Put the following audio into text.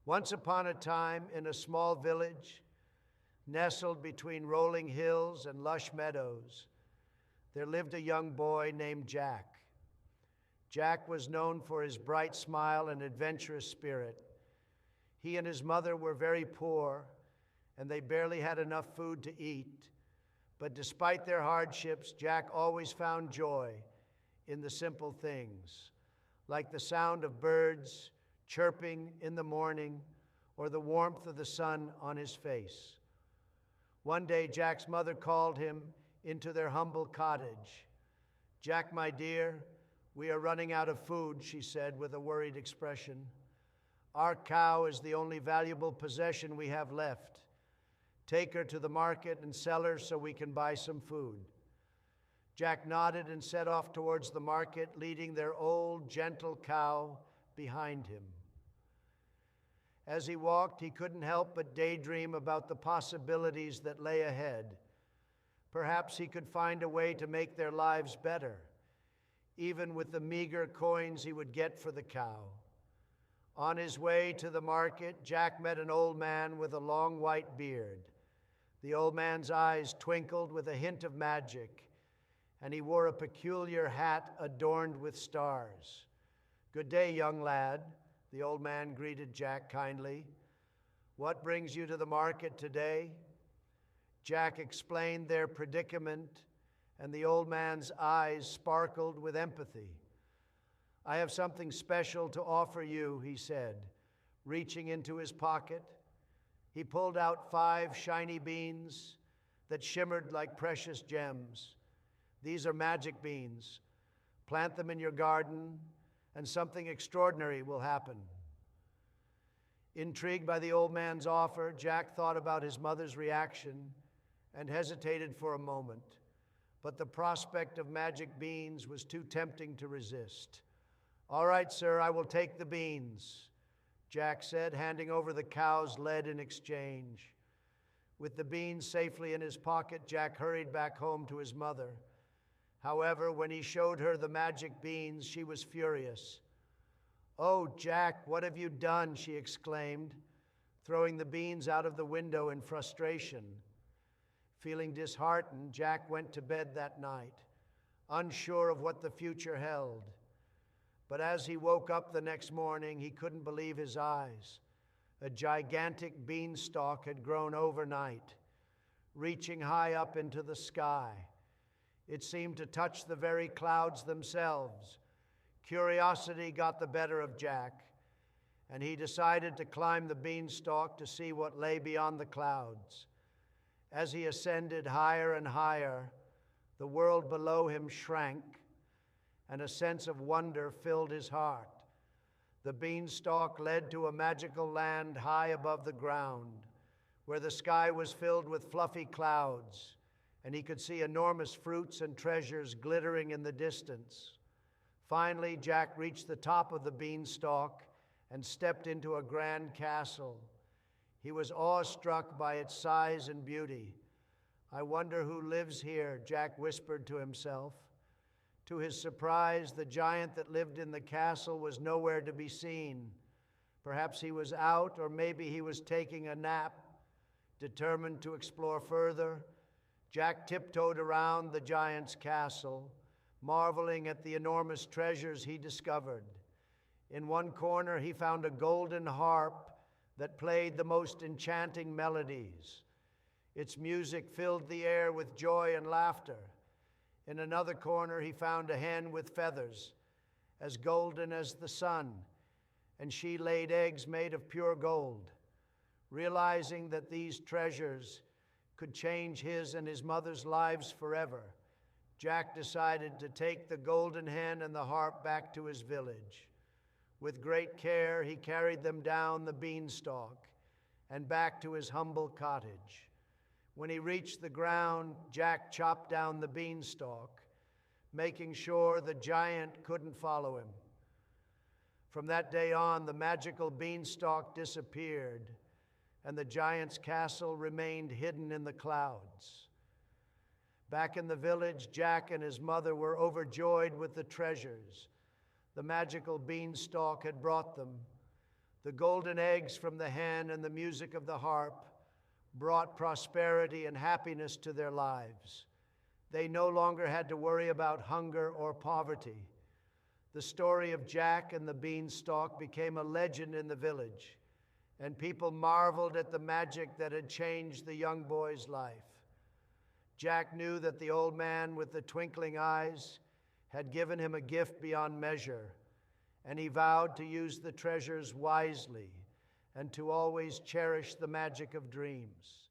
Once upon a time, in a small village, nestled between rolling hills and lush meadows, there lived a young boy named Jack. Jack was known for his bright smile and adventurous spirit. He and his mother were very poor, and they barely had enough food to eat. But despite their hardships, Jack always found joy in the simple things, like the sound of birds chirping in the morning or the warmth of the sun on his face. One day, Jack's mother called him into their humble cottage. "Jack, my dear, we are running out of food," she said with a worried expression. "Our cow is the only valuable possession we have left. Take her to the market and sell her so we can buy some food." Jack nodded and set off towards the market, leading their old, gentle cow behind him. As he walked, he couldn't help but daydream about the possibilities that lay ahead. Perhaps he could find a way to make their lives better, even with the meager coins he would get for the cow. On his way to the market, Jack met an old man with a long white beard. The old man's eyes twinkled with a hint of magic, and he wore a peculiar hat adorned with stars. "Good day, young lad," the old man greeted Jack kindly. "What brings you to the market today?" Jack explained their predicament, and the old man's eyes sparkled with empathy. "I have something special to offer you," he said, reaching into his pocket. He pulled out 5 shiny beans that shimmered like precious gems. "These are magic beans. Plant them in your garden, and something extraordinary will happen." Intrigued by the old man's offer, Jack thought about his mother's reaction and hesitated for a moment. But the prospect of magic beans was too tempting to resist. "All right, sir, I will take the beans," Jack said, handing over the cow's lead in exchange. With the beans safely in his pocket, Jack hurried back home to his mother. However, when he showed her the magic beans, she was furious. "Oh, Jack, what have you done?" she exclaimed, throwing the beans out of the window in frustration. Feeling disheartened, Jack went to bed that night, unsure of what the future held. But as he woke up the next morning, he couldn't believe his eyes. A gigantic beanstalk had grown overnight, reaching high up into the sky. It seemed to touch the very clouds themselves. Curiosity got the better of Jack, and he decided to climb the beanstalk to see what lay beyond the clouds. As he ascended higher and higher, the world below him shrank, and a sense of wonder filled his heart. The beanstalk led to a magical land high above the ground, where the sky was filled with fluffy clouds, and he could see enormous fruits and treasures glittering in the distance. Finally, Jack reached the top of the beanstalk and stepped into a grand castle. He was awestruck by its size and beauty. "I wonder who lives here," Jack whispered to himself. To his surprise, the giant that lived in the castle was nowhere to be seen. Perhaps he was out, or maybe he was taking a nap. Determined to explore further, Jack tiptoed around the giant's castle, marveling at the enormous treasures he discovered. In one corner, he found a golden harp that played the most enchanting melodies. Its music filled the air with joy and laughter. In another corner, he found a hen with feathers, as golden as the sun, and she laid eggs made of pure gold. Realizing that these treasures could change his and his mother's lives forever, Jack decided to take the golden hen and the harp back to his village. With great care, he carried them down the beanstalk and back to his humble cottage. When he reached the ground, Jack chopped down the beanstalk, making sure the giant couldn't follow him. From that day on, the magical beanstalk disappeared, and the giant's castle remained hidden in the clouds. Back in the village, Jack and his mother were overjoyed with the treasures the magical beanstalk had brought them. The golden eggs from the hen and the music of the harp brought prosperity and happiness to their lives. They no longer had to worry about hunger or poverty. The story of Jack and the Beanstalk became a legend in the village, and people marveled at the magic that had changed the young boy's life. Jack knew that the old man with the twinkling eyes had given him a gift beyond measure, and he vowed to use the treasures wisely and to always cherish the magic of dreams.